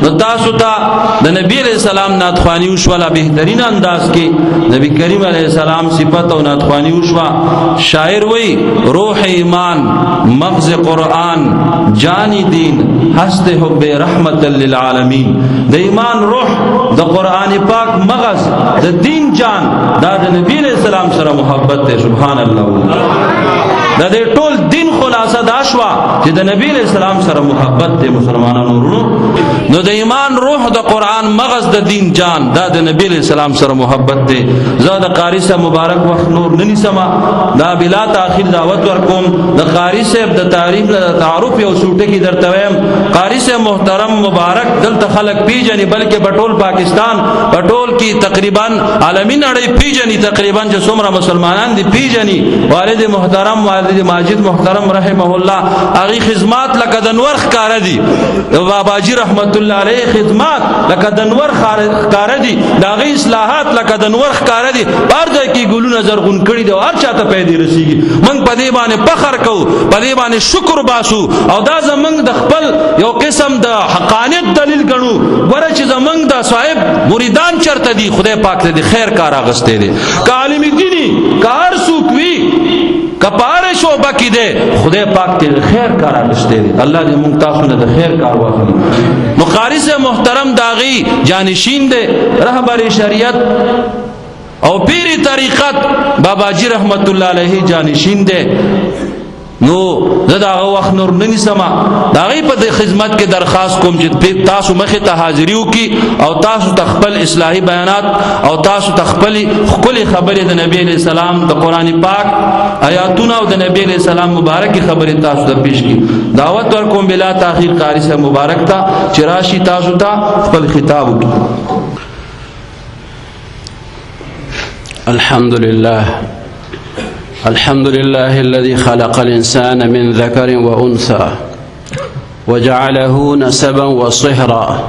نو تاسو ته د نبی علیہ السلام ناتخوانی وشولا بهترین انداز کې نبی کریم علیہ السلام صفت او ناتخوانی وشوا. شاعر وی روح ایمان مغز قرآن جانی دین ہست حب رحمت للعالمین. د ایمان روح د قرآن پاک مغز د دین جان دا د نبی علیہ السلام سره محبت ته. سبحان الله. دا د ټول دین خلاصه دا شوا چې د نبی علیہ السلام سره محبت ته. مسلمانانو ورونو نو د ایمان روح د قرآن مغز د دین جان دا د نبی علیہ السلام سره محبت ته. زه د قاری صاحب مبارک وخت نور ننی سما دا بلا تاخیر دعوت ورکوم. د قاری صاحب د تعریف له تعارف یو سوټه کی درته وایم. قاری صاحب محترم مبارک دلته خلق پیجنې بلکې بټول پاکستان بټول کی تقریبا عالمین اړې پیجنې تقریبا چې څومره مسلمانان دي پیجنې. والد محترم والد ماجد محترم رحمه الله هغه خدمات لکه د نور ښکار دي. بابا جی رحمت الله علیه خدمات لکه د نور ښکار دي. دا غي اصلاحات لکه د نور ښکار دي. بار ځای کې ګلونه زرغون کړي دي او هر چاته پیدا رسیږي. موږ په دې باندې فخر کوو په دې باندې شکر باسو او دا زمونږ د خپل یو قسم د حقانیت دلیل ګڼو. ګوره چې زمونږ د صاحب مریدان چرته دي خدای پاک ته د خیر کار اغسته دي. که عالم دینی کار سوکوي کپاره شوبه کې ده خدای پاک ته خیر کار اغسته دي. الله دې موږ تاسو نه د خیر کار واخلي. مقاری سے محترم داغی جانشین دے رہبر شریعت او پیری طریقت بابا جی رحمت اللہ علیہ جانشین دے. نو زدا وخت نور ننی سما داغی په خدمت کې درخواست کوم چې تاسو مخه ته حاضریو کی او تاسو تخپل اصلاحی بیانات او تاسو تخپل خبرې د نبی علیہ السلام د قرآن پاک آیاتونه او د نبی علیہ السلام مبارک خبرې تاسو ته پیش کی. دعوت ورکوم بلا تاخیر قاری صاحب مبارک تا چراشی تاسو ته خپل خطاب کی. الحمد لله الذي خلق الإنسان من ذكر وأنثى وجعله نسبا وصهرا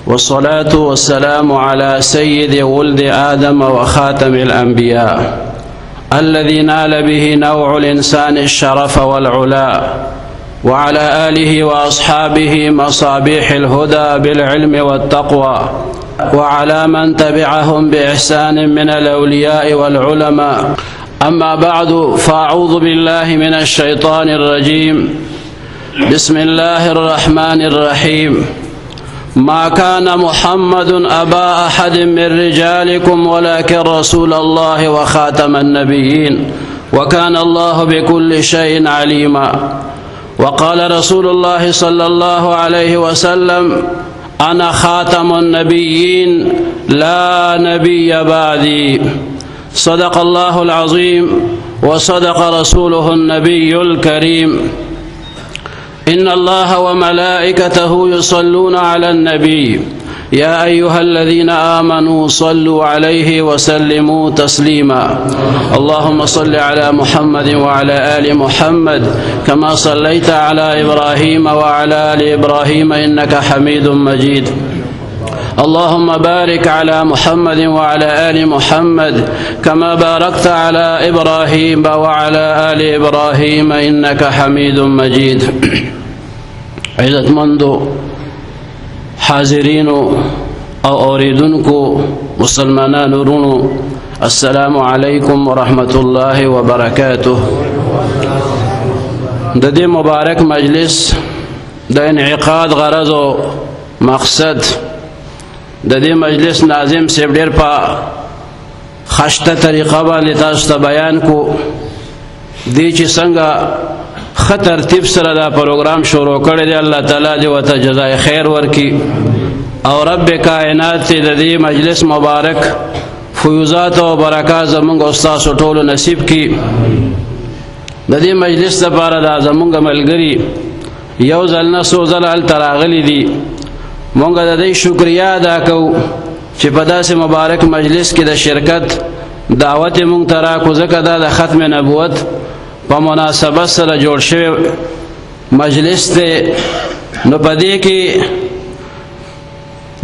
والصلاة والسلام على سيد ولد آدم وخاتم الأنبياء الذي نال به نوع الإنسان الشرف والعلا وعلى آله وأصحابه مصابيح الهدى بالعلم والتقوى وعلى من تبعهم بإحسان من الأولياء والعلماء. أما بعد فأعوذ بالله من الشيطان الرجيم. بسم الله الرحمن الرحيم. ما كان محمد أبا أحد من رجالكم ولكن رسول الله وخاتم النبيين وكان الله بكل شيء عليما. وقال رسول الله صلى الله عليه وسلم أنا خاتم النبيين لا نبي بعدي. صدق الله العظيم وصدق رسوله النبي الكريم. إن الله وملائكته يصلون على النبي يا أيها الذين آمنوا صلوا عليه وسلموا تسليما. اللهم صل على محمد وعلى آل محمد كما صليت على إبراهيم وعلى آل إبراهيم إنك حميد مجيد. اللهم بارك على محمد وعلى آل محمد كما باركت على إبراهيم وعلى آل إبراهيم إنك حميد مجيد. عزت مندو حاضرین او اوریدونکو مسلمانان ورونو السلام علیکم ورحمت الله وبرکاته. د دې مبارک مجلس د انعقاد غرض او مقصد د دې مجلس ناظم صاحب ډېر په خشته طریقه باندې تاسو ته بیان کو دی چې څنګه ښه ترتیب سره دا پروګرام شروع کړی دی. الله تعالی دې ورته جزای خیر ورکړي او رب کائنات دې د دې مجلس مبارک فیوزات او برکات زمونږ او ستاسو ټولو نصیب کړي. د دې مجلس لپاره دا زمونږ ملګري یو ځل نه څو ځله هلته راغلي دي. مونږ د دې شکریا ادا کوو چې په داسې مبارک مجلس کې د شرکت دعوت یې مونږ ته راکړو ځکه دا د ختم نبوت په مناسبت سره جوړ شوی مجلس دی. نو په دې کې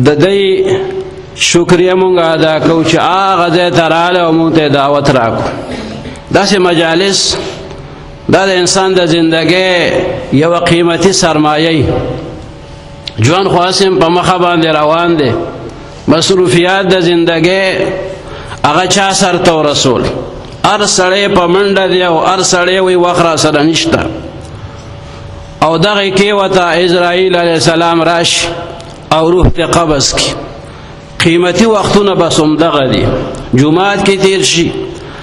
د دې شکریه مونږ ادا کوو چې هغه ځای ته راغلی او مونږ ته دعوت راکړو. داسې مجالس دا د انسان د زندګۍ یوه قیمتي سرمایه ژوند خو هسې په مخه باندې روان دی، مصروفیات د زندګۍ هغه چا سر ته ورسول. هر سړی په منډه دی او هر سړی وایي وخت را سره نشته، او دغې کې ورته اسرائیل علیه السلام راشي او روح ته قبض کړي. قیمتي وختونه بس همدغه دي، جومات کې تیر شي،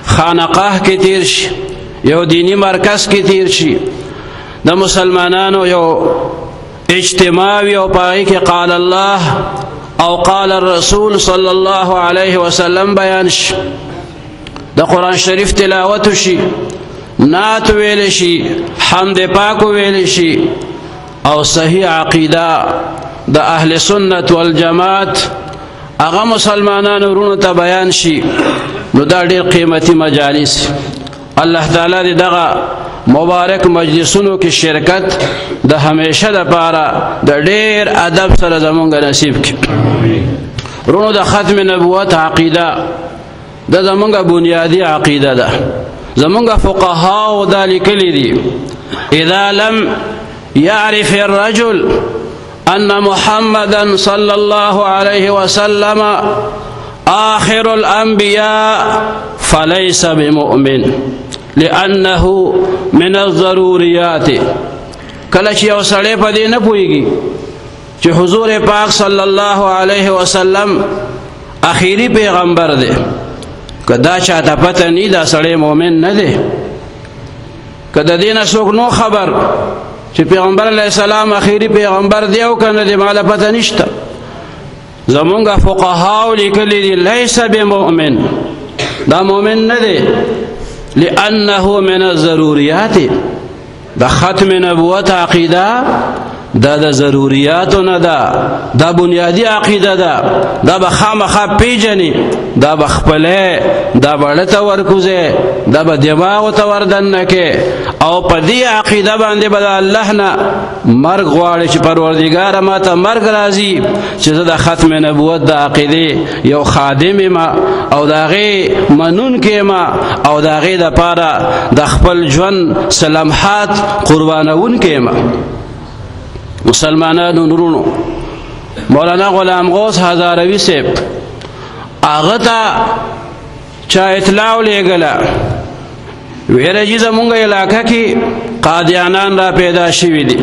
خانقاه کې تیر شي، یو دینی مرکز کې تیر شي، د مسلمانانو یو اجتماع وي او په هغې کې قال الله او قال الرسول صلی الله علیه وسلم بیان شي، د قرآن شریف تلاوت شي، نعت ویل شي، حمد پاک ویل شي، او صحیح عقیده د اهل سنت والجماعت هغه مسلمانانو ورونو ته بیان شي. نو دا ډېر قیمتي مجالس. الله تعالی دې دغه مبارک مجلسونو کې شرکت د همیشه دپاره د ډېر ادب سره زمونږ نصیب کړي. ورونو د ختم نبوت عقیده دا زمونږ بنیادي عقیده ده. زمونږ فقهاو دا لیکلي دي اذا لم يعرف الرجل أن محمدا صلى الله عليه وسلم آخر الأنبياء فليس بمؤمن لأنه من الضروريات. کله چې یو سړی په دې نه پوهېږي چې حضور پاک صلی الله علیه وسلم اخیری پیغمبر دی، که دا چاته پته نی دا سړی مؤمن نه دی. که د دې نه څوک نو خبر چې پیغمبر علیه السلام اخیری پیغمبر دی او که نه دی، ماله پته نشته. زمونږ فقهاو لیکلي دي لیس بمؤمن، دا مؤمن نه دی، لأنه من الضروریات. د ختم نبوت عقیده دا د ضروریاتو نه ده، دا بنیادی عقیده ده. دا به خامخا پیژني، دا به خپلې، دا به اړه ته ورکوځې، دا به دماغو ته وردننه کې، او په دې عقیده باندې به د الله نه مرګ غواړي چې پروردګاره ما ته مرګ راځي چې زه د ختم نبوت د عقیدې یو خادم یم او د هغې منونکی یم او د هغې دپاره د خپل ژوند لمحات قربانونکی یم. مسلمانانو نورونو، مولانا غلام غوث هزاروي صاحب هغه ته چا اطلاع ولېږله، ویره چې زمونږ علاقه کې قادیانان را پیدا شوي دي،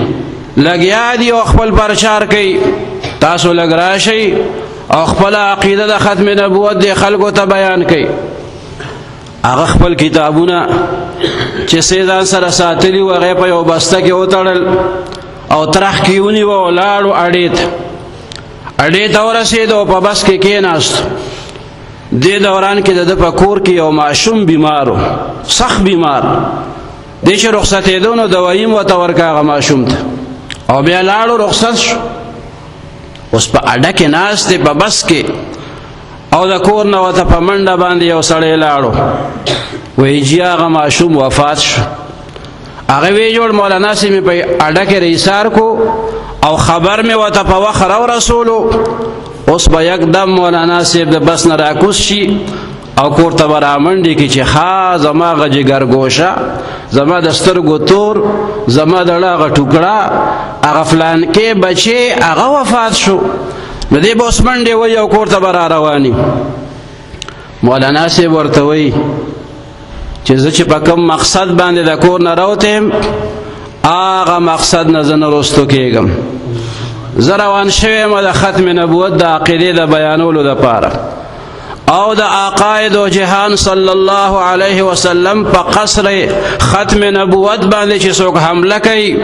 لګیا دي او خپل پرچار کوي. تاسو لږ راشئ او خپله عقیده د ختم نبوت د خلکو ته بیان کوي. هغه خپل کتابونه چې ځان سره ساتلي وو هغه په یو بسته کې وتړل او ترخ کې ونیو او لاړو اډې ته ورسېد او په بس کې کېناست. دې دوران کې د ده په کور کې یو ماشوم بیمار و، سخت بیمار. دې چې رخصتېدو نو دوایي م ورته ورکړه هغه ماشوم ته او بیا لاړو رخصت شو. اوس په اډه کې ناست دی په بس کې او د کور نه ورته په منډه باندې یو سړی لاړو، وایي جي هغه ماشوم وفات شو. هغه وی جوړ مولانا صاحب مې په اډه کې رئیسار کو او خبر مې ورته په وخت راورسولو. اوس به یکدم مولانا صاحب د بس نه راکوز شي او کور ته به رامنډي کړي چې ښه زما هغه جګرګوشه، زما د سترګو تور، زما د زړه هغه ټوکړه، هغه فلانکې بچی هغه وفات شو. نو دې به اوس منډې وایي او کور ته به را رواني. مولانا صاحب ورته وایي چې زه چې په کوم مقصد باندې د کور نه راوتم هغه مقصد نه زه نه رستو کېږم. زه روان شوی یم د ختم نبوت د عقیدې د بیانولو دپاره او د عقاید و جهان صلی الله علیه وسلم په قصر ختم نبوت باندې چې څوک حمله کوي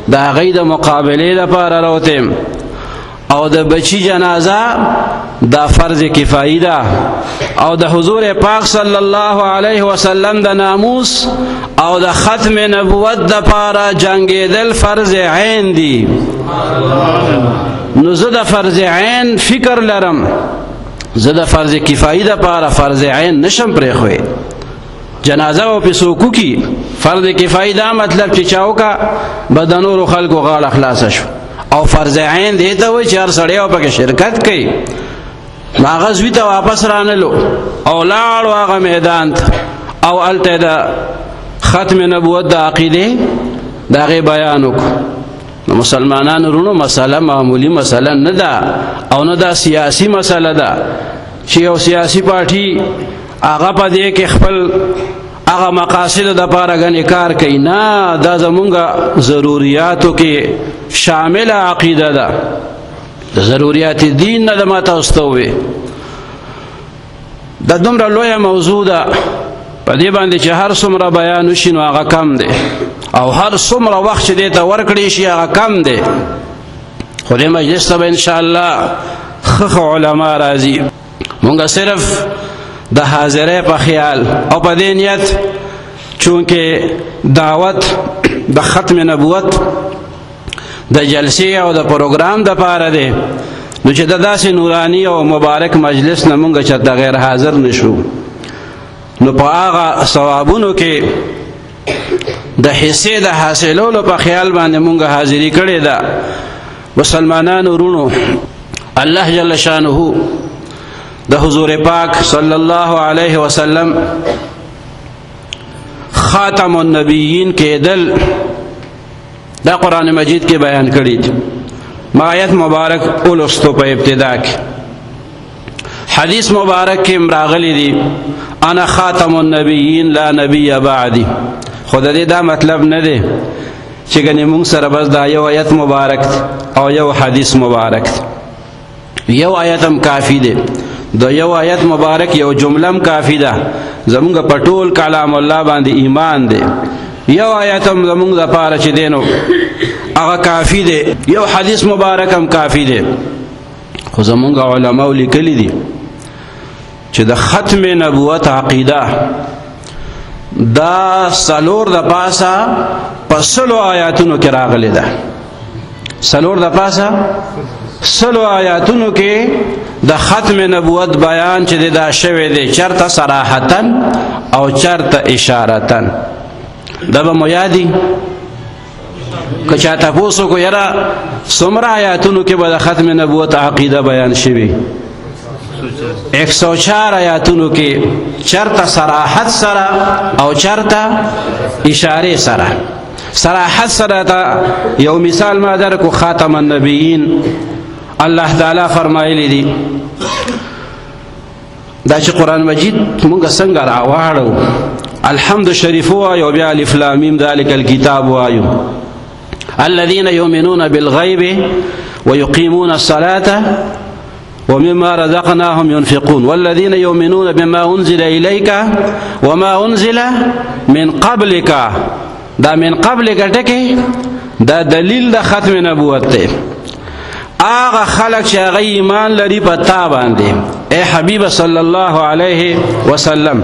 د هغې د مقابلې دپاره راوتم. او د بچی جنازه دا فرض کفایي ده او د حضور پاک صلی الله علیه وسلم د ناموس او د ختم نبوت دپاره جنګېدل فرض عین دي. نو زه د فرض عین فکر لرم، زه د فرض کفایي دپاره فرض عین نشم پرېښوی. جنازه و پې څوک وکړي، فرض کفایي دا مطلب چې چا وکړه به د نورو خلکو غاړه خلاصه شو. او فرض عین دې ته وایي چې هر سړی او پکې شرکت کوي. هغه زوی ته واپس رانلو او لاړو هغه میدان ته او هلته د ختم نبوت د عقیدې د هغې بیان وکړو. مسلمانانو رونو مسله معمولی مسله نه ده او نه دا سیاسی مسله ده چې یو سیاسی پارټي هغه په دې کې خپل هغه مقاصد د پاره غني کار کوي. نه، دا زمونږه ضرورتو کې شامل عقیده ده، د ضرورت دین نه ما تاسو ته وې. دا دومره لویه موضوع ده په دې باندې چې هر څومره بیان وشي نو هغه کم دی، او هر څومره وخت چې دې ته ورکړی شي هغه کم دی. خو دې مجلس ته به انشاءالله ښه علما راځي. مونږ صرف د حاضرۍ په خیال او په دې نیت چونکې دعوت د ختم نبوت د جلسې او د پروګرام د پاره دی، نو چې د داسې نورانی او مبارک مجلس نه مونږ چېرته غیر حاضر نشو، نو په هغه ثوابونو کې د حصې د حاصلولو په خیال باندې مونږ حاضري کړې ده. مسلمانانو ورونو، الله جل شانه د حضور پاک صلی الله علیه وسلم خاتم النبیین کېدل دا قرآن مجید کې بیان کړی دي. ما آیت مبارک اولستو په ابتدا کې، حدیث مبارک کې راغلی دی انا خاتم النبیین لا نبی بعدی. خو د دې دا مطلب نه دی چې ګنې مونږ سره بس دا یو آیت مبارک او یو حدیث مبارک، یو آیت هم کافی دی، د یو آیت مبارک یو جملم کافی ده. زمونږ په ټول کلام الله باندې ایمان دی، یو آیت هم زمونږ د پاره چې دی نو هغه کافی دی، یو حدیث مبارک هم کافی دی. خو زمونږ علماء لیکلی دي چې د ختم نبوت عقیده دا سلور د پاسه په سلو آیاتونو کې راغلی ده. سلور د پاسه سلو آیاتونو کې د ختم نبوت بیان چې دا شوی دی، چرته صراحتن او چرته اشارتن. دا به مو یادي که چا تپوس وکړو یاره څومره آیاتونو کې به د ختم نبوت عقیده بیان شوي؟ 104 آیاتونو کې چرته صراحت سره او چرته اشاره سره. صراحت سره تا یو مثال ما درکو، خاتم النبیین الله تعالی فرمایلی دی دا چې قرآن مجید مونږ څنګه راواړو، الحمد شریف وایو، بیا الف لام میم ذلک الکتاب وایو، الذين يؤمنون بالغيب ويقيمون الصلاة ومما رزقناهم ينفقون والذين يؤمنون بما أنزل إليك وما أنزل من قبلك. دا من قبلك ټکی دا دلیل د ختم نبوت دی. آغا خلق چې هغه ایمان لري په تا باندې اے حبیب صلی الله علیه وسلم،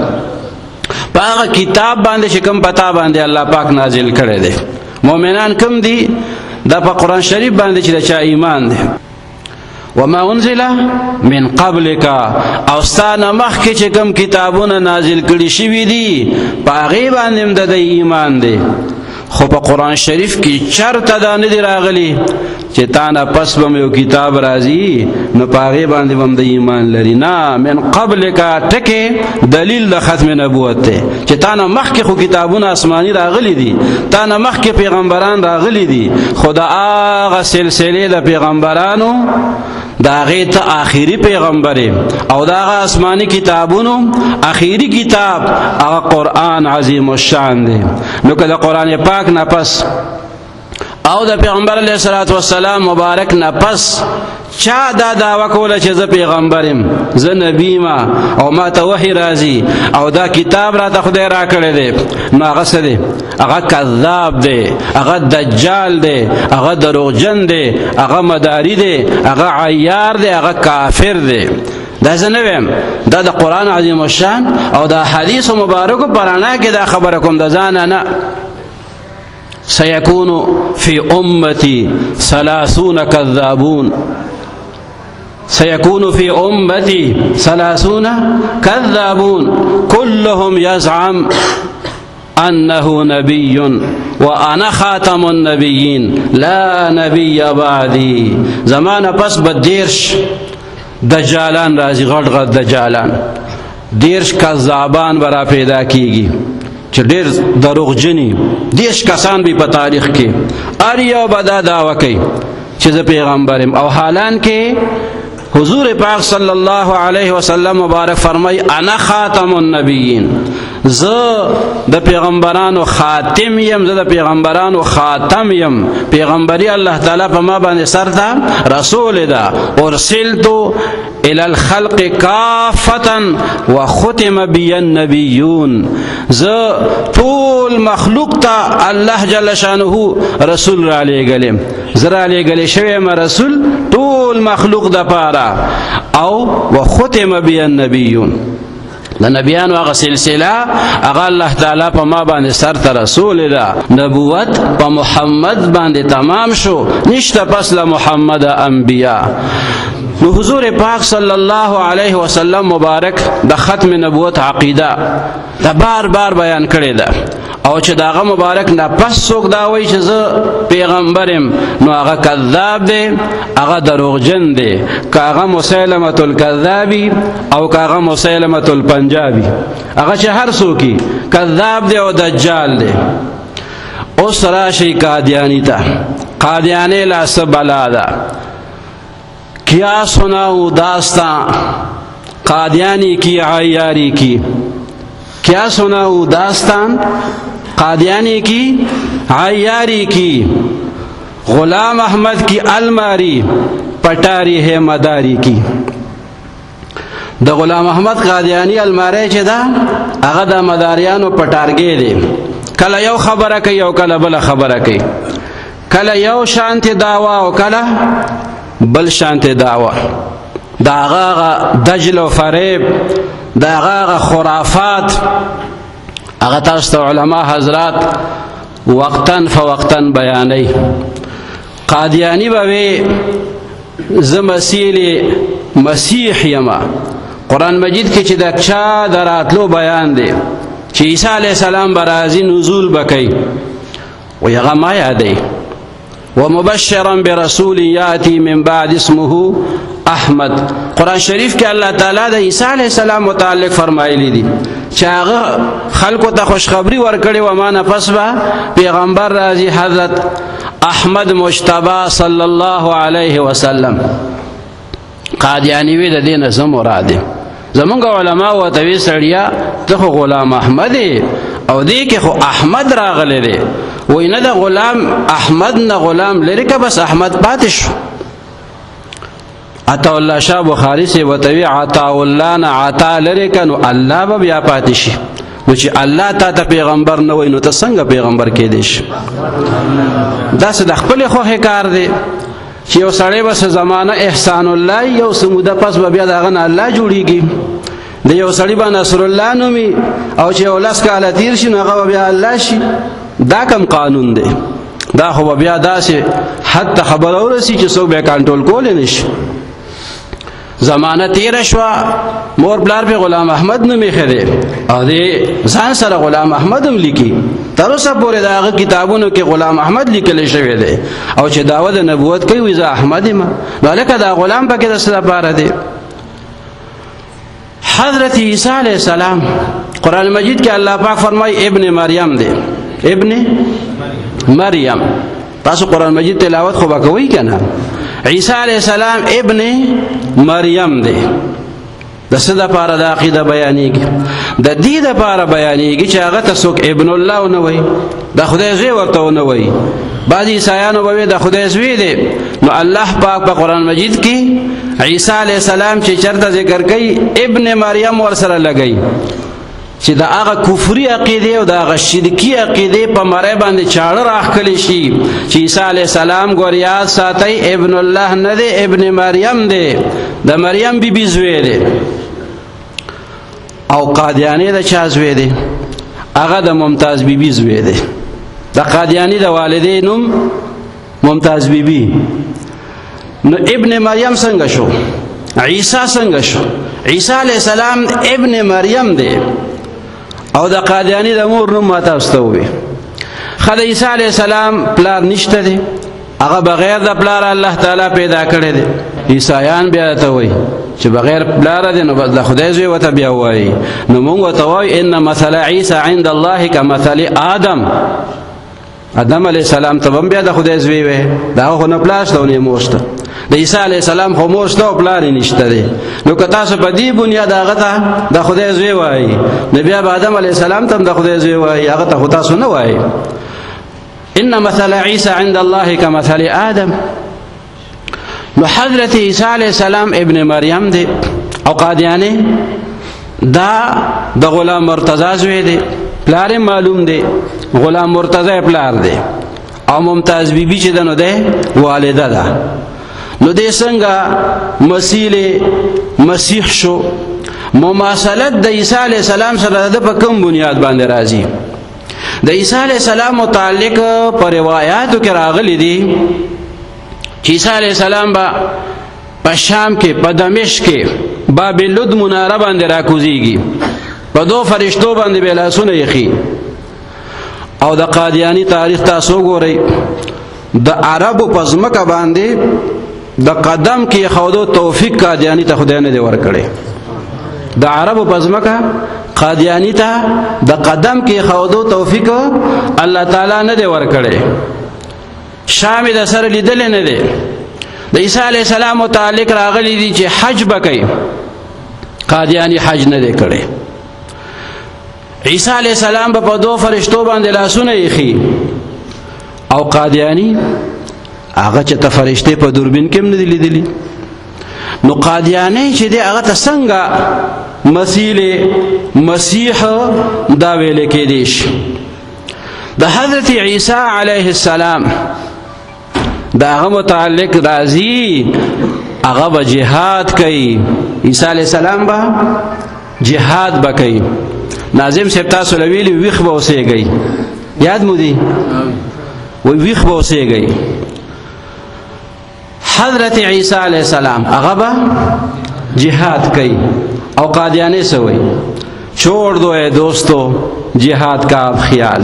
په هغه کتاب باندې چې کوم په تا باندې الله پاک نازل کړی دی. مؤمنان کوم دي؟ دا په قرآن شریف باندې چې د چا ایمان دی. وما انزل من قبلک، او ستانه مخکې چې کوم کتابونه نازل کړي شوي دي په هغې باندې هم د ایمان دی. خو په قرآن شریف کې چرته دا نه دی راغلی چې تا نه پس به یو کتاب راځي نو په هغې باندې به هم د ایمان لري. نه، من قبلک ټکې دلیل د ختم نبوت دی چې تا نه مخکې خو کتابونه آسماني راغلي دي، تا نه مخکې پیغمبران راغلي دي، خو د هغه سلسلې د پیغمبرانو دا هغې ته آخري پیغمبر او دا هغه آسماني کتابونو آخري کتاب هغه قرآن عظیم الشان دی. نو که د قرآن پاک نه پس او د پیغمبر علیه الصلاة والسلام مبارک نه پس چا دا دعوه کوله چې زه پیغمبر یم، زه نبی ما او ما ته وحی راځي او دا کتاب را ته خدای را کړی دی، نو هغه څه دی؟ هغه کذاب دی، هغه دجال دی، هغه دروغجن دی، هغه مداري دی، هغه عیار دی، هغه کافر دی. دا زه نه ویم، دا د قرآن عظیم الشان او د حدیث مبارکو په رڼا کې دا خبره کوم، د ځانه نه. سيكون في أمتي 30 كذابون، سيكون في أمتي 30 كذابون كلهم يزعم أنه نبي وأنا خاتم النبيين لا نبي بعدي. زمان پس بدیرش دجالان رازی، غټ غټ دجالان، دیرش کذابان برا پیدا کیږي چې ډېر دروغجني 10 کسان به په تاریخ کې هر یو به دا دعوه کوي چې زه پیغمبر یم، او حالان کې حضور پاک صلی الله علیه وسلم مبارک فرمای انا خاتم النبیین، زه د پیغمبرانو خاتم یم، زه د پیغمبرانو خاتم یم. پیغمبري الله تعالی په ما باندې سر ده، رسول ده. ارسلت الى الخلق کافتا وختم بی النبیون، زه ټول مخلوق ته الله جل شانه رسول را لېږلم، زه را لېږلی شوی یم رسول ټول مخلوق د پاره. او وختم بی النبیون، د نبیانو هغه سلسله هغه الله تعالی په ما باندې سر ته رسول ده. نبوت په محمد باندې تمام شو، نشته پس له محمد انبیا. نو حضور پاک صلی الله علیه وسلم مبارک د ختم نبوت عقیده دا بار بار بیان کړی ده، او چې داغه مبارک نه پس څوک دا وایي چې زه پیغمبرم نو هغه کذاب دی، هغه دروغجن دی. که هغه مسیلمة الکذابی او که هغه مسیلمة الپنجابی، هغه چې هر څوک کذاب دی او دجال دی. اوس راشي قادیانی ته، قادیانی لا څه بلا ده. کیا سناؤ داستان قادیانی کی عیاری کی، کیا سناؤ داستان قادیانی کی عیاری کی، غلام احمد کی الماری پٹاری ہے مداری کی. د غلام احمد قادیانی الماری چې دا هغه د مداریانو پټارګې دی، کله یو خبره کوي او کله بل خبره کوي، کله یو شانت دعوا او کله بل شانت دعوا. دا هغه دجل و فریب، دا هغه خرافات، هغه تاسو ته علما حضرات وقتاً فوقتاً بیانوي. قادیانی به وی زه مسیح یما. قرآن مجید کې چې د چا د راتلو بیان دی چې عیسی علیه السلام به راځي نزول به کوي، وی هغه ما یادوي. ومبشرا برسول یاتی من بعد اسمه احمد. قرآن شریف کې الله تعالی د عیسی علیه السلام متعلق فرمایلی دي چې هغه خلکو ته خوشخبری ورکړي و ما نه پس به پیغمبر راځي حضرت احمد مجتبی صلی الله علیه وسلم. قادیانی وی د دې نه څه مراد دی؟ زمونږ علما ورته وی سړیا ته خو غلام احمد او دې کې خو احمد راغلی دی. وی نه د غلام احمد نه غلام لري که بس احمد پاتې شو. عطا الله شاه بخاری سے وتوی عطا الله نه عطا لري که نو الله به بیا پاتې شي. نو چې الله تا ته پیغمبر نه وای نو ته څنګه پیغمبر کېدی شي؟ داسې د خپلې خوښې کار دی چې یو سړی به څه زمانه احسان الله یو څه موده پس به بیا د هغه نه الله جوړېږي. د یو سړي به نصر الله نومي او چې یو 10 کاله تیر شي نو هغه به بیا الله شي. دا کم قانون دی؟ دا خو بیا داسې حد ته خبره ورسي چې څوک بیا کنټرول کولی نشي. زمانه تیره شوه، مور پلار پې غلام احمد نوم ایښی دی او دې ځان سره غلام احمد هم لیکي. تر اوسه پورې د هغه کتابونو کې غلام احمد لیکلی شوی دی او چې دعوه د نبوت کوي وایي زه احمد یم. نو هلکه دا غلام پکې د څه لپاره دی؟ حضرت عیسی علیه السلام قرآن مجید کې الله پاک فرمایي ابن مریم دی. ابن مریم، تاسو قرآن مجید تلاوت خو به کوئ که نه؟ عیسی علیه السلام ابن مریم دی. د څه دپاره دا عقیده بیانېږي؟ د دې دپاره بیانېږي چې هغه ته څوک ابن الله ونه وایي، د خدای زوی ورته ونه وایي. بعضې عیسایانو به وایي د خدای زوی دی. نو الله پاک په قرآن مجید کې عیسی علیه السلام چې چېرته ذکر کوي ابن مریم ورسره لګوي چې د هغه کفري عقیدې او د هغه شرکي عقیدې په مرۍ باندې چاړه راښکلی شي چې عیسی علیه السلام ګور یاد ساتئ ابن الله نه دی، ابن مریم دی، د مریم بیبي زوی دی. او قادیانی د چا زوی دی؟ هغه د ممتاز بیبي زوی دی. د قادیانی د والدې نوم ممتاز بیبي. نو ابن مریم څنګه شو؟ عیسی څنګه شو؟ عیسی علیه السلام ابن مریم دی او د قادیانی د مور نوم ما تاسو ته ووایي. ښه د عیسی علیه السلام پلار نشته دی، هغه بغیر د پلار الله تعالی پیدا کړی دی. عیسایان بیا ته وایي چې بغیر پلار دی نو بس د خدای زوی ورته بیا وایي. نو موږ ورته وایو ان مثل عیسی عند الله کمثل آدم. آدم علیه السلام ته هم بیا د خدای زوی وی، د هغه خو نه پلار شته او نه مور شته. د عیسی علیه السلام خو مور شته او پلار یې نشته دی. نو که تاسو په دې بنیاد هغه ته د خدای زوی وایي، نو بیا به آدم علیه السلام ته هم د خدای زوی وایي، هغه ته خو تاسو نه وایي. ان مثل عیسی عند الله کمثل آدم. نو حضرت عیسی علیہ السلام ابن مریم دی او قادیانی دا د غلام مرتضی زوی دی، پلار معلوم دی، غلام مرتضی پلار دی، او ممتاز بی بی چې دنو ده والده ده. نو دې څنګه مسیح شو؟ مماثلت د عیسی علیہ السلام سره د په کوم بنیاد باندې راځي؟ د عیسی علیہ السلام متعلق پر روایاتو کې راغلي دي چې عیسی علیہ السلام با په شام کې، په دمشق کې باب لد مناره باندې راکوزیږي، په دو فرشتو باندې به لاسونه یخي. او د قادیانی تاریخ تاسو ګورئ، د عربو په ځمکه باندې د قدم کې خودو توفیق قادیانی ته خدای نه دی ورکړی. د عربو په ځمکه قادیانی ته د قدم کې خودو توفیق الله تعالی نه دی ورکړی. شام د سره لیدل نه دی. د عیسی علیہ السلام متعلق راغلی دي چې حج بکای، قادیانی حج نه دی کړی. عیسی علیہ السلام په دو فرشتو باندې لاسونه یخي، او قادیانی هغه چې ته فرشته په دوربین کې نه دی لیدلی. نو قادیانی چې دی هغه ته څنګه مسیح دا ویل کېدی شي؟ د حضرت عیسی علیہ السلام دا هغه متعلق راځي، هغه به جهاد کوي. عیسی علیہ السلام به جهاد به کوي. ناظم صاحب تاسو لویلی ویخ به اوسېږئ، یاد مو دی؟ ویخ به اوسېږئ. حضرت عیسی علیہ السلام هغه به جهاد کوي، او قادیانی سے ہوئی چھوڑ دو اے دوستو جہاد کا اب خیال،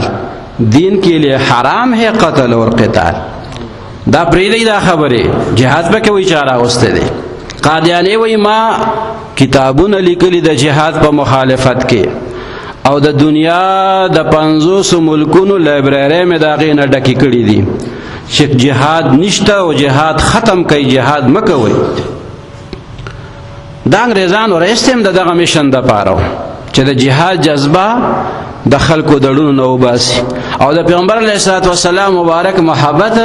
دین کے لیے حرام ہے قتل اور قتال. دا پریدی دا خبری جہاد پہ کوئی چارہ وستے دے. قادیانی وی ما کتابون لیکلی دا جہاد پا مخالفت کے، او د دنیا د 500 ملکونو لائبریری میں داغی نه ډکی کړي دي چې جهاد نشته او جهاد ختم کوي، جهاد مکوي. دا انګریزان ورستم دغه میشن د پاره چې د جهاد جذبه د خلکو دړونو نه وباسي، او د پیغمبر علیه الصلاۃ والسلام مبارک محبت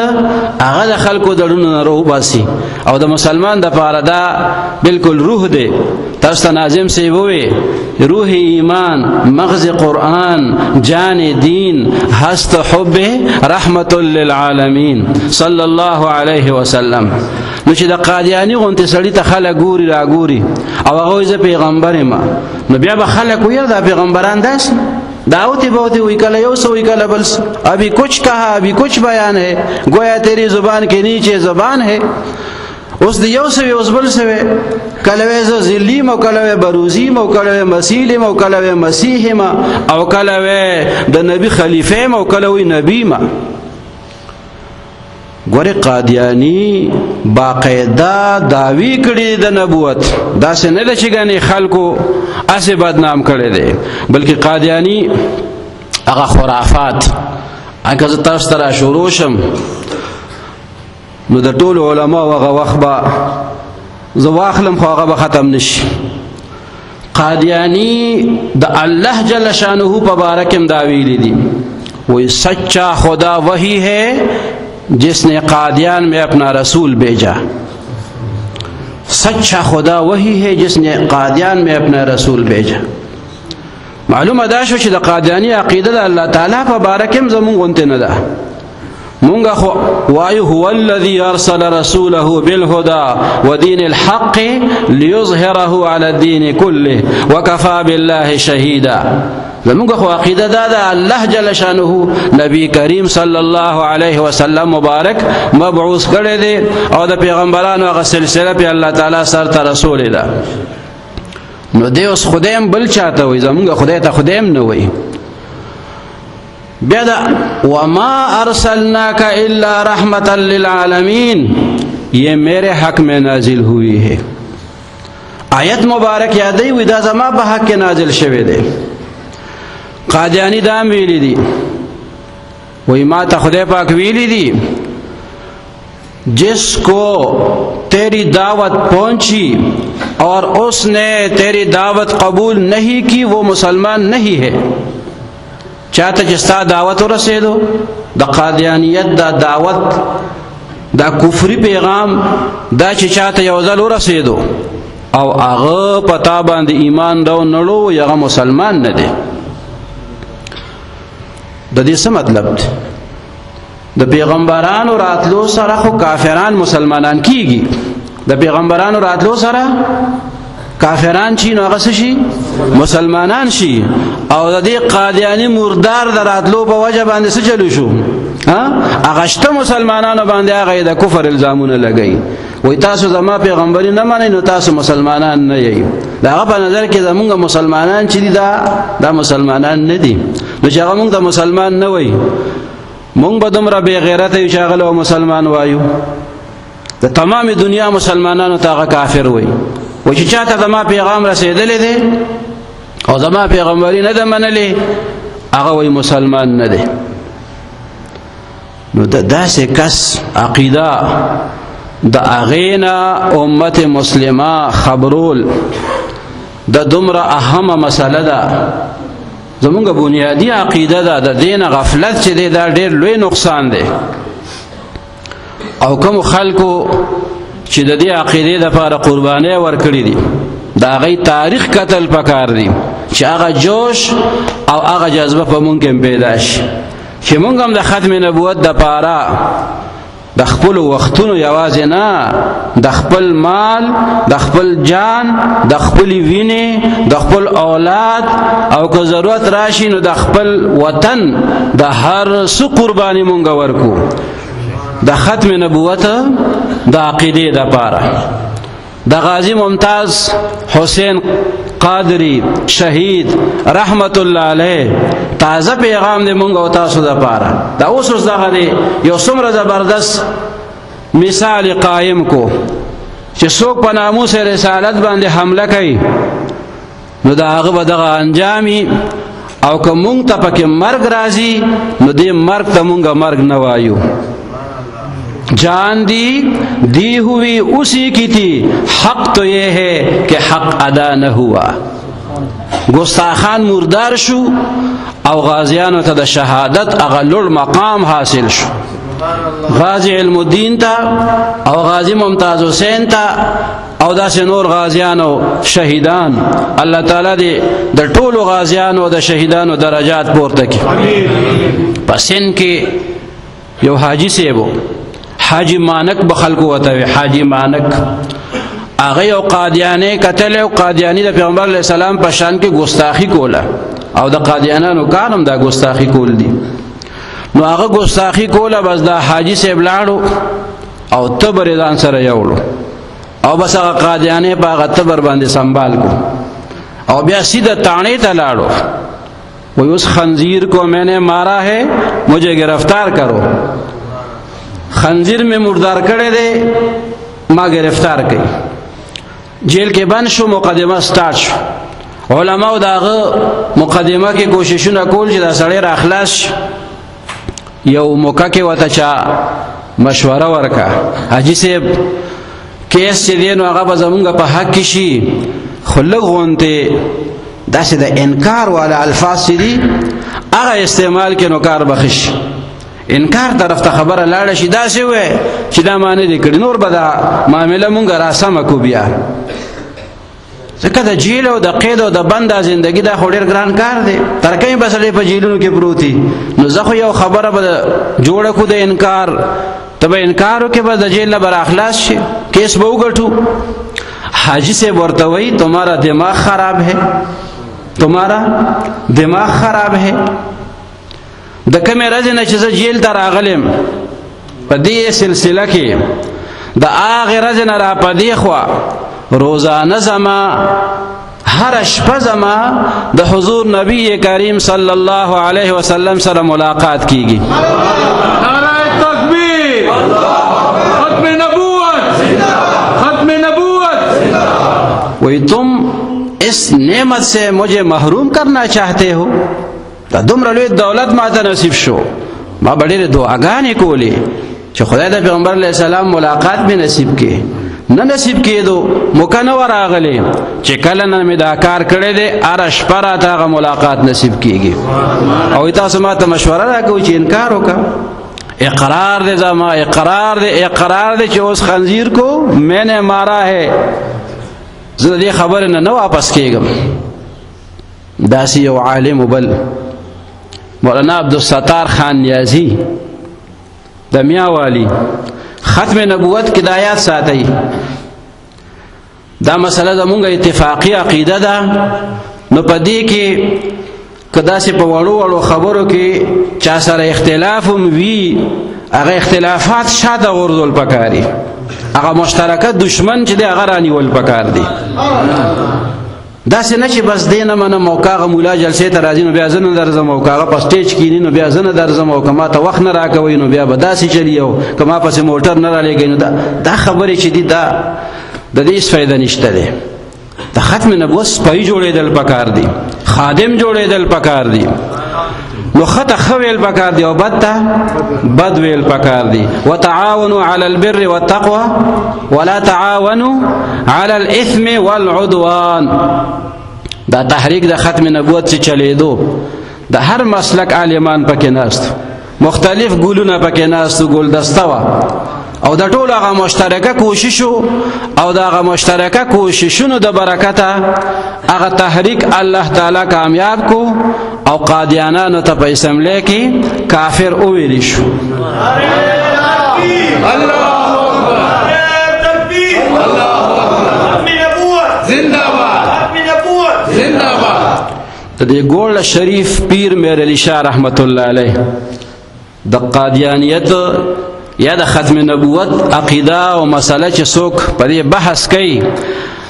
هغه د خلکو دړونو نه وباسي، او د مسلمان د پاره دا بالکل روح دی. تاسو ناظم سی ووي روح ایمان، مغز قرآن، جان دین، هست حب رحمت للعالمین صلی الله علیه وسلم. نو چې د قادیانی غونته سړی ته خلک ګوري را ګوري او هغه ز پیغمبر ما، نو بیا به خلک ویل دا پیغمبران داس دعوتی بہتی ہوئی کل یو سوئی کل بلس، ابھی کچھ کہا ابھی کچھ بیان ہے، گویا تیری زبان کے نیچے زبان ہے. اس دی یو سوی اس بل سوی کلوی ذلیم او کلوی بروزیم او کلوی مسیلیم او کلوی مسیحیم او کلوی د نبی خلیفیم او کلوی نبیم. گوری قادیانی باقیدہ دعوی کردی د نبوت، دا سے نده چگانی خلقو اسے بدنام کردی، بلکہ قادیانی اگا خرافات اگا تاسترا شروشم نو د ټول علماء وغه وخت با زواخلم خو هغه ختم نشي. قادیانی د الله جل شانه په بارکم دا ویلی دي، وہی سچا خدا وہی ہے جس نے قادیان میں اپنا رسول بھیجا. سچا خدا وہی ہے جس نے قادیان میں اپنا رسول بھیجا. معلوم ادا شو چې د قادیانی عقیده د الله تعالی په بارکم زمون غونته نه ده. مونگا وایو هو الذي ارسل رسوله بالهدى ودين الحق ليظهره على الدين كله وكفى بالله شهيدا. مونگا خو عقیده دا الله جل شانه نبی کریم صلی الله علیه وسلم مبارک مبعوث کړی دی او د پیغمبرانو هغه سلسله په الله تعالی سره ته رسول ده. نو دی اوس خدایم بل چاته وي، زمونږ خدای ته خدایم نه وي. بیا دا وما ارسلناک الا رحمتا للعالمین، یہ میرے حق میں نازل ہوئی ہے. آیت مبارک یادی وی دا زما په حق نازل شوی دی. قادیانی دا ویلی دی وی ما تا خدای پاک ویلی دی جس کو تیری دعوت پہنچی اور اس نے تیری دعوت قبول نہیں کی وہ مسلمان نہیں ہے. چاہتا جستا دعوت رسیدو دا قادیانیت دا دعوت دا کفری پیغام دا چی چاہتا یوزل رسیدو او آغا پتا باند ایمان دو نلو یغا مسلمان ندے. دا دیسا مطلب دی د پیغمبرانو راتلو سره خو کافران مسلمانان کیږي. د پیغمبرانو راتلو سره کافران چی نو هغه شي مسلمانان شي. او د دې قادیانی مردار د راتلو په وجه باندې څه چلو شو هغه شته مسلمانانو باندې هغه د کفر الزامونه لګي. وای تاسو زما پیغمبري نه مانئ نو تاسو مسلمانان نه یئ. دا هغه په نظر کې زمونږ مسلمانان چې دي دا مسلمانان نه دي. نو چې هغه مونږ د مسلمان نه وای مونږ به دومره بې غیرته یو چې هغه له مسلمان وایو. د تمام دنیا مسلمانانو ته هغه کافر وای. و چې چاته زما پیغام رسېدلی دی او زما پیغمبري نه ده منلې هغه وای مسلمان نه دی. نو داسې کس عقیده د هغې نه امت مسلمه خبرول د دومره اهمه مسله ده. زمونږ بنیادی عقیده ده د دین غفلت چې دی دا ډیر لوی نقصان دی. او کوم خلکو چې د دې عقیدې لپاره قربانۍ ورکړي دي د هغې تاریخ کتل پکار دي چې هغه جوش او هغه جذبه په مونږ کې پیدا شي چې مونږ هم د ختم نبوت دپاره د خپل وختونو یوازې نه د خپل مال د خپل جان د خپل وینې د خپل اولاد او که ضرورت راشي نو د خپل وطن د هر څه قرباني مونږ ورکو د ختم نبوت د عقیدې دپاره. د غازی ممتاز حسین قادری شهید رحمت الله علیه تازه پیغام دی مونږ او تاسو دپاره. دا اوس دغه دی یو څومره زبردست مثال قائم کو چې څوک په ناموس رسالت باندې حمله کوي نو د هغه به دغه انجامي. او که مونږ ته پکې مرګ راځي نو دې مرګ ته مونږ مرګ نه وایو. جان دی ہوئی اسی کی تھی حق تو یہ ہے کہ حق ادا نہ ہوا. گستاخان مردار شو او غازیانو ته د شهادت هغه لوړ مقام حاصل شو. غازی علم الدین تا او غازی ممتاز حسین تا او داسې نور غازیانو شهیدان الله تعالی دې د ټولو غازیانو د شهیدانو درجات پورته کړي. په سن کې یو حاجی صاحب حاجی مانک بخلکو وتوی حاجی مانک هغه یو قادیانی قتل او قادیانی د پیغمبر علیه السلام په شان کې ګستاخی کوله او د قادیانانو کارم دا ګستاخی کول دي. نو هغه ګستاخی کوله بس دا حاجی صاحب لاړو او تبر ځان سره یوړو او بس هغه قادیانی په هغه تبر باندې سنبال کو او بیا سیده تاڼې ته لاړو. وی اس خنزیر کو میں نے مارا ہے مجھے گرفتار کرو. خنزیر میں مردار کړی دی ما گرفتار کړي. جیل کې بند شو مقدمه سٹارټ شو. علماء داغه مقدمه کې کوششونه کول چې دا سړی را خلاص شي. یو موقع کې وته چا مشوره ورکا حاجی صاحب کیس چې دی نو هغه به زمونږ په حق کې شي خو لږ غونتې داسې د انکار والا الفاظ چې دي هغه استعمال کې نو کار به ښه شي. انکار طرف ته خبره لاړه شي داسې وای چې دا ما نه دي کړي نور به دا معامله مونږ را سمه کو. بیا ځکه د جیل او د قید او د بنده زندگی دا خو ډېر ګران کار دی. ترکۍ به سړی په جیلونو کې پروت وي نو زه خو یو خبره به جوړه کو د انکار ته به انکار وکړې به د جیل نه به راخلاص شي کیس به وګټو. حاجی صاحب ورته وایي تمہارا دماغ خراب ہے تمہارا دماغ خراب ہے. د کمې ورځې نه چې زه جیل ته راغلم په دې سلسله کې د هغې ورځې نه را په دې خوا روزانه زما هر شپه زما د حضور نبی کریم صلی الله علیه وسلم سره ملاقات کیږي. نعرہ تکبیر ختم نبوت ختم نبوت. वही तुम इस नेमत से मुझे महरूम करना चाहते हो। दुमره لوی دولت ماته نصیب شو، ما ډېرې دعاګانې کولې چې خدای د پیغمبر علیه السلام ملاقات به نصیب کړي، نه نصیب کېدو. موقع نه ورغلی چې کله نه مې دا کار کړی دی، هره شپه راته هغه ملاقات نصیب کېږي. او تاسو ماته مشوره راکوئ چې انکار وکړه. اقرار دے زما، اقرار دے چې اوس خنزیر کو میں نے مارا ہے. زه دې خبر نه واپس کېږم. داسې یو عالم بل مولانا عبدالستار خان نیازی د میاوالی ختم نبوت کې د آیات ساتي. دا مسله زمونږ اتفاقی عقیده ده. نو په دې کې کدا سي په وړو خبرو کې چا سره اختلاف هم وي، هغه اختلافات شاته غورځول پکاري، هغه مشترکه دشمن چې دی هغه رانیول پکار دي. داسې نه چې بس دې نه منه موقع هغه مولا جلسې ته راځي نو بیا زه نه درځم، او که هغه په سټیج کښېني نو بیا زه نه درځم، او که ما ته وخت نه راکوئ نو بیا به داسې چلي، او که ما پسې موټر نه رالېږئ نو دا خبرې چې دي دا د دې هېڅ فایده نشته دی. د ختم نبوت سپی جوړېدل پکار دي، خادم جوړېدل پکار دي. نو خطه خویل پکار دی او بد ته بد ویل پکار دی. وتعاونوا على البر والتقوى ولا تعاونوا على الاثم والعدوان. دا تحریک د ختم نبوت چې چلیدو د هر مسلک عالمان پکې ناست، مختلف ګولونه پکې ناست، ګولدسته وه، او د ټولو هغه مشترکه کوششو او د هغه مشترکه کوششونو د برکته هغه تحریک الله تعالی کامیاب کو، او قادیانانو ته په اسمبلی کې کافر وویل شو. د دې ګوړه شریف پیر میر علی شاه رحمت الله علیه د قادیانیت یا د ختم نبوت عقیده او مسله چې څوک په دې بحث کوي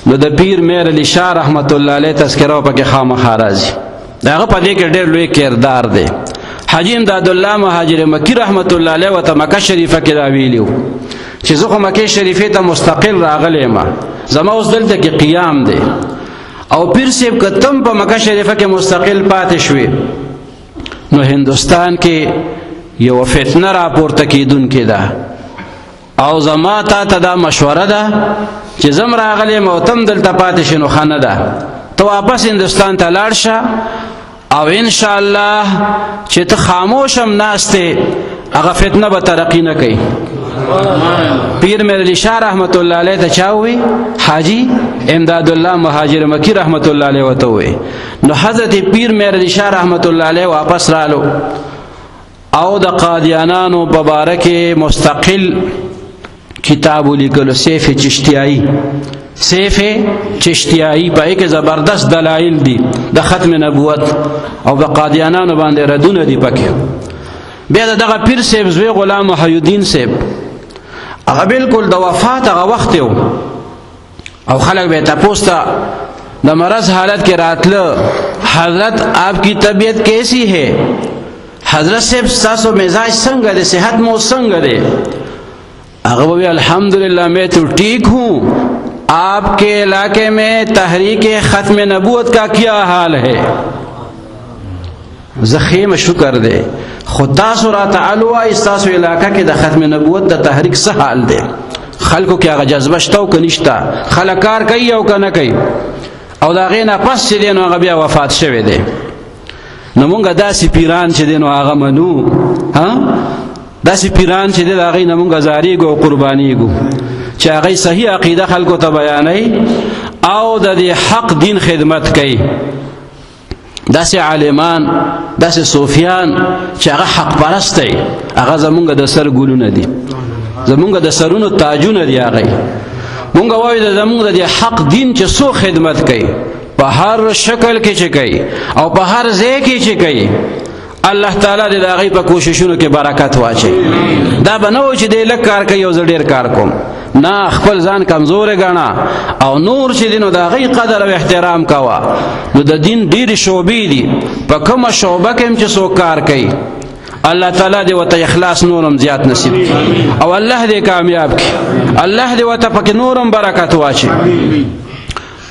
نو د پیر میر علی شاه رحمت الله علیه تذکره پکې خامخا راځي. داغه په دې کې ډېر لوی کردار دی. حاجی امداد الله مهاجر مکی رحمت الله علیه وته مکه شریفه کې راویلیو چې زه خو مکه شریفه ته مستقل راغلی ما، زما اوس دلته کې قیام دی. او پیر صاحب کتم په مکه شریفه کې مستقل پاتې شوی نو هندوستان کې یو فتنه راپورته کیدونکې ده، او زما ته دا مشوره ده چې زم راغلی م او تم دلته پاتې شې نو ښه نه ده، ته واپس هندوستان ته لاړ شه، او انشاءالله چې ته خاموش هم ناست یې هغه فتنه به ترقي نه کوي. پیر میر علی شاه رحمت الله علیه ته چا ووی؟ حاجی امداد الله مهاجر مکی رحمت الله علیه ورته ووی. نو حضرت پیر میر علی شاه رحمت الله علیه واپس رالو او د قادیانانو په باره کې مستقل کتاب ولیکلو، سیف چشتیایی. سیف چشتیایی پای کې زبردست دلایل دي د ختم نبوت او د قادیانانو باندې ردونه دي پکې. بیا دغه پیر صاحب زوی غلام محی الدین صاحب هغه بالکل د وفات هغه وخت یو، او خلک به تپوس ته د مرض حالت کې راتله، حضرت آپ کی طبیعت کیسی ہے؟ حضرت صاحب ستاسو مزاج څنګه دی؟ صحت مو څنګه دی؟ هغه ووی الحمدللہ میں تو ٹھیک ہوں، آپ کے علاقے میں تحریک ختم نبوت کا کیا حال ہے؟ زخیم شکر دے خود تاسو را تعالوا استاسو علاقہ کې د ختم نبوت د تحریک څه حال دی؟ خلکو کې هغه جذبه شته او که نشته؟ خلک کار کوي او که نه کوي؟ او د هغې نه پس چې دی نو هغه بیا وفات شوی دی. نو مونږ داسې پیران چې دی نو هغه منو، داسې پیران چې دی د هغې نه مونږ زاریږو او قربانیږو چې هغې صحیح عقیده خلکو ته بیانوي او د دې حق دین خدمت کوي. داسې عالمان، داسې صوفیان چې هغه حق پرست دی، هغه زمونږ د سر ګلونه دي، زمونږ د سرونو تاجونه دي. هغې مونږ وایو د زمونږ د دې حق دین چې څو خدمت کوي په هر شکل کې چې کوي او په هر ځای کې چې کوي، الله تعالی دې د هغې په کوششونو کې برکت واچي. دا به نه و چې دی لږ کار کوي او زه ډېر کار کوم، نه، خپل ځان کمزورې ګڼه او نور چې دی نو د هغې قدر او احترام کوه. نو د دین ډېرې شعبې دي، په کومه شعبه کې هم چې څوک کار کوي الله تعالی دې ورته اخلاص نورم زیات نصیب کړي او الله دې کامیاب کړي، الله دې ورته پکې نورم برکت واچي.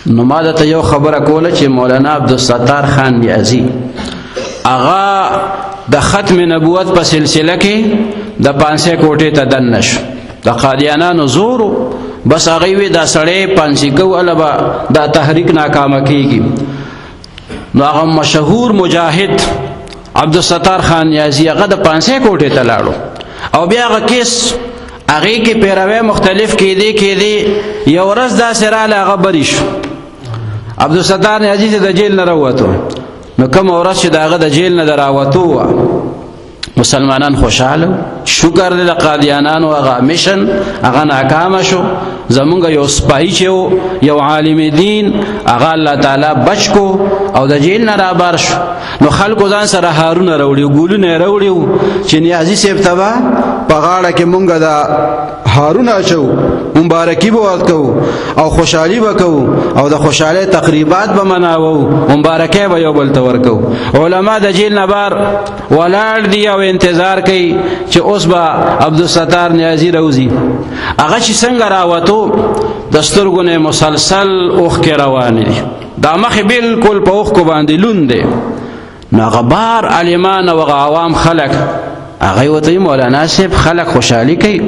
نو ما درته یو خبره کوله چې مولانا عبدالستار خان نیازی هغه د ختم نبوت په سلسله کې د 500 کوټې ته دننه شو. د قادیانانو زورو بس هغوی وی دا سړی پانسي کو البا دا تحریک ناکامه کیږي. نو هغه مشهور مجاهد عبدالستار خان نیازی هغه د 500 کوټې ته لاړو او بیا هغه کیس هغې کې پیروی مختلف کېدی یو ورځ داسې راله هغه بری شو. عبدالستار نیازی چې د جیل نه راووتو نو کومه ورځ چې د هغه د جیل نه د راوتو وه مسلمانان خوشحاله شکر دی د قادیانانو هغه میشن هغه ناکامه شو. زمونږ یو سپاهي چې و یو عالم دین هغه الله تعالی بچ کو او د جیل نه رابار شو. نو خلکو ځان سره هارونه راوړي ګولونه یې راوړي چې نیازي صاحب ته به په غاړه کې مونږ د هارونه اچو مبارکي به ورکوو او خوشحالي به کوو او د خوشحالۍ تقریبات به مناوو مبارکۍ به یو بل ته ورکوو. علما د جیل نه بار ولاړ دي او انتظار کوي چې اوس به عبدالستار نیازي روزي. هغه چې څنګه راوتو د سترګو نه مسلسل اوښکې روانې دي دا مخې بالکل په اوښکو باندې لوند دی. نو هغه بار عالمان او عوام خلک هغه ورته مولانا صاحب خلک خوشحالي کوي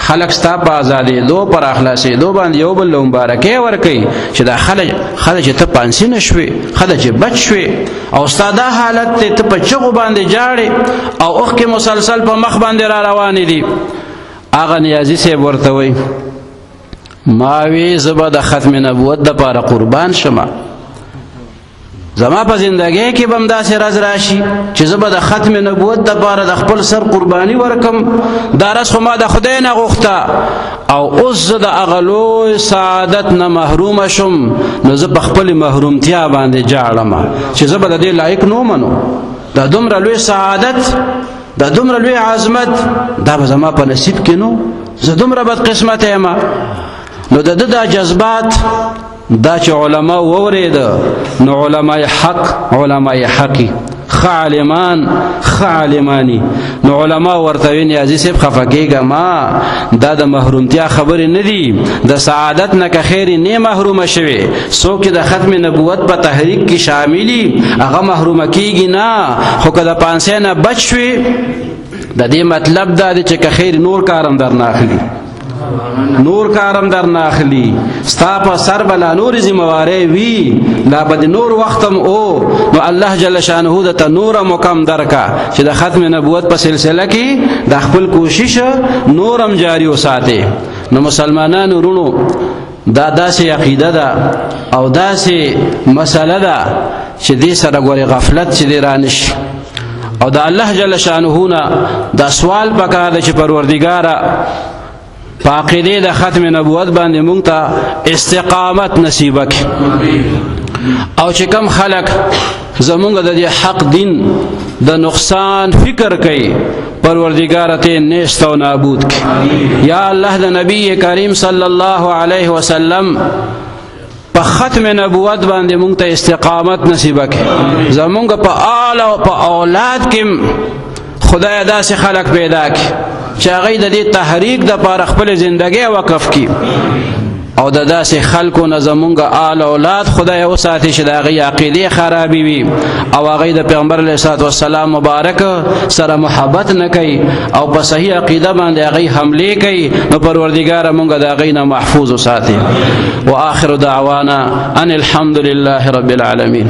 خلک ستا په ازادېدو پر اخلاصېدو باندې یو بل له مبارکۍ ورکوي چې دا خلک چې ته پانسي نه شوې خلک چې بچ شوې او ستا دا حالت دی ته په چغو باندې جاړې او اوښکې مسلسل په مخ باندې را روانې دي. هغه نیازي صاحب ورته وایي ما وی زه به د ختم نبوت دپاره قربان شمه زما په زندګۍ کې به هم داسې ورځ راشي چې زه به د ختم نبوت دپاره د خپل سر قرباني ورکم. دا ورځ خو ما د خدای نه غوښته او اوس زه د هغه لوی سعادت نه محرومه شم نو زه په خپلې محرومتیا باندې جاړم چې زه به د دې لایق نه ومنو. دا دومره لوی سعادت دا دومره لوی عظمت دا به زما په نصیب کې نو زه دومره بدقسمته یم. نو د ده دا جذبات دا چې علما وورېده نو علمای حق علمای حقي ښه عالمان ښه عالماني نو علما ورته وي نیازي صاحب خفه کېږه ما دا د محرومتیا خبرې نه دي د سعادت نه که خیر نه محرومه شوې څوک چې د ختم نبوت په تحریک کې شاملي هغه محرومه کېږي نه خو که د 500 نه بچ شوې د دې مطلب دا دی چې که خیر نور کارم در نه اخلي نور کارم در ناخلی ستا په سر بلا نور ذمہواری وی لا بد نور وختم او نو الله جل شانه د ته نورم کم درکا چې د ختم نبوت په سلسله کې د خپل کوشش نورم جاری وساتي. نو مسلمانانو رونو دا داسې عقیده ده او داسې مسله ده چې دې سره ګورې غفلت چې دې رانشي او د الله جل شانه نه دا سوال پکار ده چې پروردګاره په عقیدې د ختم نبوت باندې مونږ ته استقامت نصیب کړي او چې کم خلک زمونږ د دې حق دین د نقصان فکر کوي پروردګار ته نیست او نابود کړي. یا الله د نبی کریم صلی الله علیه وسلم په ختم نبوت باندې مونږ ته استقامت نصیب کړي. زمونږ په آل او په اولاد کې خدای داسې خلک پیدا کړي چې هغوی د دې تحریک دپاره خپل زندګۍ وقف کړي او د داسې خلکو نه زمونږ آل اولاد خدای وساتي چې د هغوی عقیدې خرابې وي او هغوی د پیغمبر علیه الصلاة والسلام مبارک سره محبت نه کوي او په صحیح عقیده باندې هغوی حملې کوي. نو پروردګاره مونږ د هغوی نه محفوظ وساتي. وآخر دعوانا ان الحمد لله رب العالمین.